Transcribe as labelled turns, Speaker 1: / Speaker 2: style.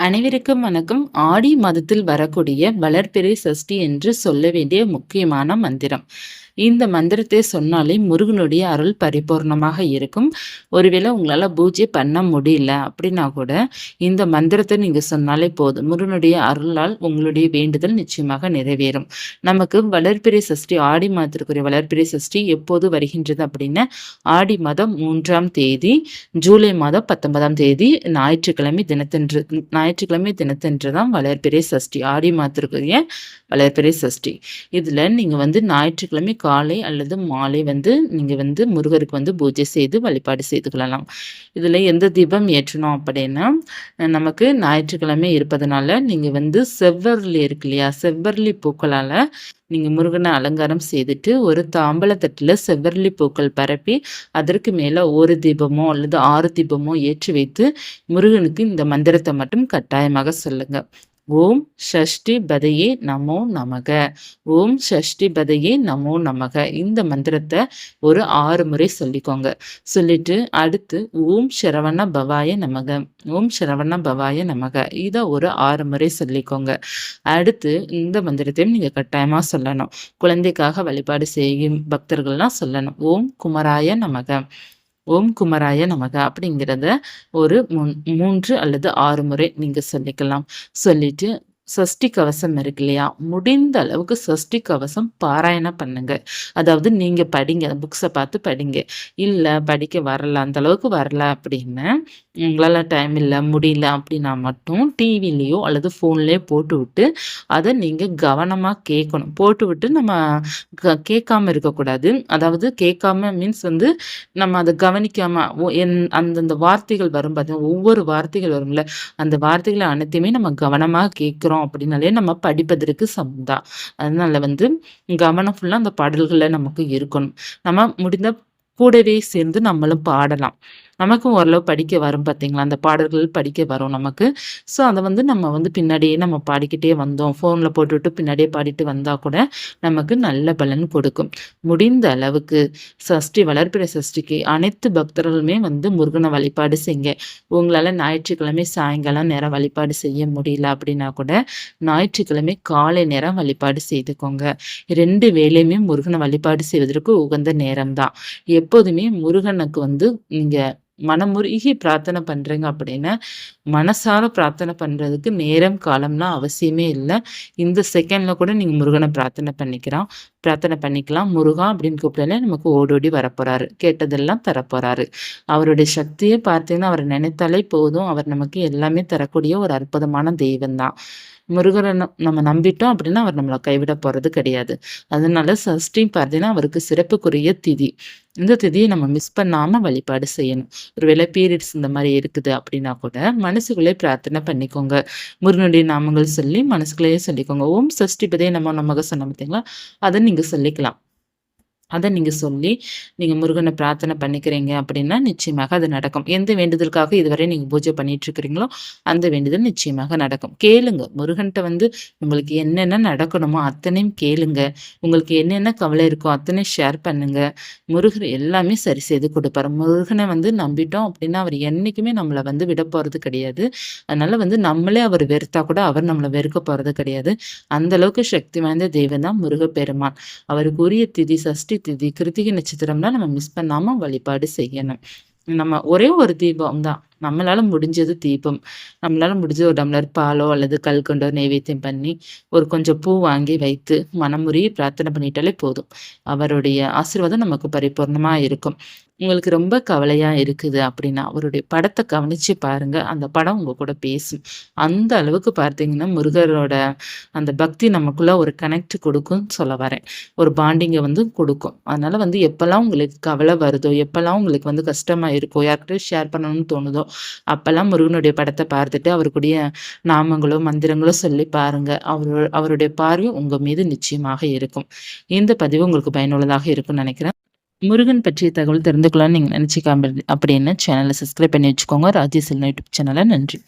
Speaker 1: அனைவருக்கும் வணக்கம். ஆடி மாதத்தில் வரக்கூடிய வளர்பிறை சஷ்டி என்று சொல்ல வேண்டிய முக்கியமான மந்திரம். இந்த மந்திரத்தை சொன்னாலே முருகனுடைய அருள் பரிபூர்ணமாக இருக்கும். ஒருவேளை உங்களால் பூஜை பண்ண முடியல அப்படின்னா கூட இந்த மந்திரத்தை நீங்கள் சொன்னாலே போதும். முருகனுடைய அருளால் உங்களுடைய வேண்டுதல் நிச்சயமாக நிறைவேறும். நமக்கு வளர்பிறை சஷ்டி, ஆடி மாதத்திற்குரிய வளர்பிறை சஷ்டி எப்போது வருகின்றது அப்படின்னா ஆடி மாதம் 3ஆம் தேதி, ஜூலை மாதம் 19ஆம் தேதி ஞாயிற்றுக்கிழமை தினத்தன்று தான் வளர்பிறை சஷ்டி, ஆடி மாதத்திற்குரிய வளர்பிறை சஷ்டி. இதில் நீங்கள் ஞாயிற்றுக்கிழமை காலை அல்லது மாலை நீங்கள் முருகருக்கு பூஜை செய்து வழிபாடு செய்து கொள்ளலாம். இதில் எந்த தீபம் ஏற்றணும் அப்படின்னா, நமக்கு ஞாயிற்றுக்கிழமை இருப்பதனால நீங்கள் செவ்வரளி இருக்கு இல்லையா, செவ்வரளி பூக்களால் நீங்கள் முருகனை அலங்காரம் செய்துட்டு ஒரு தாம்பலத்தட்டில் செவ்வரளி பூக்கள் பரப்பி அதற்கு மேலே ஒரு தீபமோ அல்லது 6 தீபமோ ஏற்றி வைத்து முருகனுக்கு இந்த மந்திரத்தை மட்டும் கட்டாயமாக சொல்லுங்க. ஓம் ஷஷ்டி பதையே நமோ நமக, ஓம் ஷஷ்டி பதையே நமோ நமக. இந்த மந்திரத்தை ஒரு 6 முறை சொல்லிக்கோங்க. சொல்லிட்டு அடுத்து ஓம் சரவண பவாய நமக, ஓம் சரவண பவாய நமக, இதை ஒரு 6 முறை சொல்லிக்கோங்க. அடுத்து இந்த மந்திரத்தையும் நீங்கள் கட்டாயமாக சொல்லணும். குழந்தைக்காக வழிபாடு செய்யும் பக்தர்கள்லாம் சொல்லணும். ஓம் குமராய நமக, ஓம் குமராய நமக அப்படிங்கிறத ஒரு 3 அல்லது 6 முறை நீங்கள் சொல்லிக்கலாம். சொல்லிட்டு சஷ்டி கவசம் இருக்கு இல்லையா, முடிந்த அளவுக்கு சஷ்டி கவசம் பாராயணம் பண்ணுங்க. அதாவது நீங்கள் படிங்க, புக்ஸை பார்த்து படிங்க. இல்லை படிக்க வரல, அந்த அளவுக்கு வரல அப்படின்னு உங்களால் டைம் இல்லை முடியல அப்படின்னா மட்டும் டிவிலேயோ அல்லது ஃபோன்லேயோ போட்டு விட்டு அதை நீங்கள் கவனமாக கேட்கணும். போட்டு விட்டு நம்ம கேட்காம இருக்கக்கூடாது. அதாவது கேட்காம மீன்ஸ் நம்ம அதை கவனிக்காமல் அந்தந்த வார்த்தைகள் வரும் பார்த்தீங்கன்னா, ஒவ்வொரு வார்த்தைகள் வரும்ல, அந்த வார்த்தைகளை அனைத்தையுமே நம்ம கவனமாக கேட்குறோம் அப்படின்னாலே நம்ம படிப்பதற்கு சமம்தான். அதனால கவனம் ஃபுல்லாக அந்த பாடல்களில் நமக்கு இருக்கணும். நம்ம முடிந்த கூடவே சேர்ந்து நம்மளும் பாடலாம். நமக்கும் ஓரளவு படிக்க வரும் பார்த்தீங்களா, அந்த பாடல்கள் படிக்க வரும் நமக்கு. ஸோ அதை நம்ம பின்னாடியே நம்ம பாடிக்கிட்டே வந்தோம், ஃபோனில் போட்டுவிட்டு பின்னாடியே பாடிட்டு வந்தால் கூட நமக்கு நல்ல பலன் கொடுக்கும். முடிந்த அளவுக்கு சஷ்டி, வளர்பிறை சஷ்டிக்கு அனைத்து பக்தர்களுமே முருகனை வழிபாடு செய்யுங்க. உங்களால் ஞாயிற்றுக்கிழமை சாயங்காலம் நேரம் வழிபாடு செய்ய முடியல அப்படின்னா கூட ஞாயிற்றுக்கிழமை காலை நேரம் வழிபாடு செய்துக்கோங்க. 2 வேளையுமே முருகனை வழிபாடு செய்வதற்கு உகந்த நேரம்தான். எப்போதுமே முருகனுக்கு நீங்கள் மனமுருகி பிரார்த்தனை பண்ணுறீங்க அப்படின்னா மனசார பிரார்த்தனை பண்ணுறதுக்கு நேரம் காலம்லாம் அவசியமே இல்லை. இந்த செகண்டில் கூட நீங்கள் முருகனை பிரார்த்தனை பண்ணிக்கலாம். முருகா அப்படின்னு கூப்பிட்டாலே நமக்கு ஓடோடி வரப்போகிறாரு, கேட்டதெல்லாம் தரப்போகிறாரு. அவருடைய சக்தியை பார்த்தீங்கன்னா அவரை நினைத்தாலே போதும், அவர் நமக்கு எல்லாமே தரக்கூடிய ஒரு அற்புதமான தெய்வம்தான். முருகரை நம்ம நம்பிட்டோம் அப்படின்னா அவர் நம்மளை கைவிட போகிறது கிடையாது. அதனால சஷ்டி பார்த்தீங்கன்னா அவருக்கு சிறப்புக்குரிய திதி. இந்த திதியை நம்ம மிஸ் பண்ணாமல் வழிபாடு செய்யணும். ஒருவேளை பீரியட்ஸ் இந்த மாதிரி இருக்குது அப்படின்னா கூட மனசுக்குள்ளே பிரார்த்தனை பண்ணிக்கோங்க. முருகனுடைய நாமங்கள் சொல்லி மனசுக்குள்ளேயே சொல்லிக்கோங்க. ஓம் சஷ்டி பதே நமக சொன்ன பார்த்தீங்களா, அதை நீங்கள் சொல்லிக்கலாம். அதை நீங்கள் சொல்லி நீங்கள் முருகனை பிரார்த்தனை பண்ணிக்கிறீங்க அப்படின்னா நிச்சயமாக அது நடக்கும். எந்த வேண்டுதலுக்காக இதுவரை நீங்கள் பூஜை பண்ணிட்டு இருக்கிறீங்களோ அந்த வேண்டுதல் நிச்சயமாக நடக்கும். கேளுங்க, முருகன்கிட்ட உங்களுக்கு என்னென்ன நடக்கணுமோ அத்தனையும் கேளுங்க. உங்களுக்கு என்னென்ன கவலை இருக்கோ அத்தனை ஷேர் பண்ணுங்க. முருகர் எல்லாமே சரி செய்து கொடுப்பார். முருகனை நம்பிட்டோம் அப்படின்னா அவர் என்றைக்குமே நம்மளை விட போகிறது கிடையாது. அதனால நம்மளே அவர் வெறுத்தா கூட அவர் நம்மளை வெறுக்க போகிறது கிடையாது. அந்த அளவுக்கு சக்தி வாய்ந்த தெய்வம் தான் முருகப்பெருமான். அவருக்கு உரிய திதி சஷ்டி திதி, கிருத்திகை நட்சத்திரம்னா நம்ம மிஸ் பண்ணாம வழிபாடு செய்யணும். நம்ம ஒரே ஒரு தீபம் தான், நம்மளால முடிஞ்சது தீபம். நம்மளால முடிஞ்ச ஒரு டம்ளர் பாலோ அல்லது கல்கண்டோ நைவேத்தியம் பண்ணி ஒரு கொஞ்சம் பூ வாங்கி வைத்து மனமுறையை பிரார்த்தனை பண்ணிட்டாலே போதும். அவருடைய ஆசீர்வாதம் நமக்கு பரிபூர்ணமாக இருக்கும். உங்களுக்கு ரொம்ப கவலையாக இருக்குது அப்படின்னா அவருடைய படத்தை கவனித்து பாருங்கள். அந்த படம் உங்கள் கூட பேசும். அந்த அளவுக்கு பார்த்தீங்கன்னா முருகரோட அந்த பக்தி நமக்குள்ளே ஒரு கனெக்ட் கொடுக்கும்னு சொல்ல வரேன். ஒரு பாண்டிங்கை கொடுக்கும். அதனால் எப்போல்லாம் உங்களுக்கு கவலை வருதோ, எப்போல்லாம் உங்களுக்கு கஷ்டமாக இருக்கோ, யார்கிட்டயும் ஷேர் பண்ணணும்னு தோணுதோ அப்போல்லாம் முருகனுடைய படத்தை பார்த்துட்டு அவருக்குடைய நாமங்களோ மந்திரங்களோ சொல்லி பாருங்கள். அவருடைய பார்வை உங்கள் மீது நிச்சயமாக இருக்கும். இந்த பதிவு உங்களுக்கு பயனுள்ளதாக இருக்கும்னு நினைக்கிறேன். முருகன் பற்றிய தகவல் தெரிந்து கொள்ளலாம்னு நீங்கள் நினச்சிக்காம அப்படின்னு சேனலை சப்ஸ்கிரைப் பண்ணி வச்சுக்கோங்க. ராஜேஷ் யூடியூப் சேனலை. நன்றி.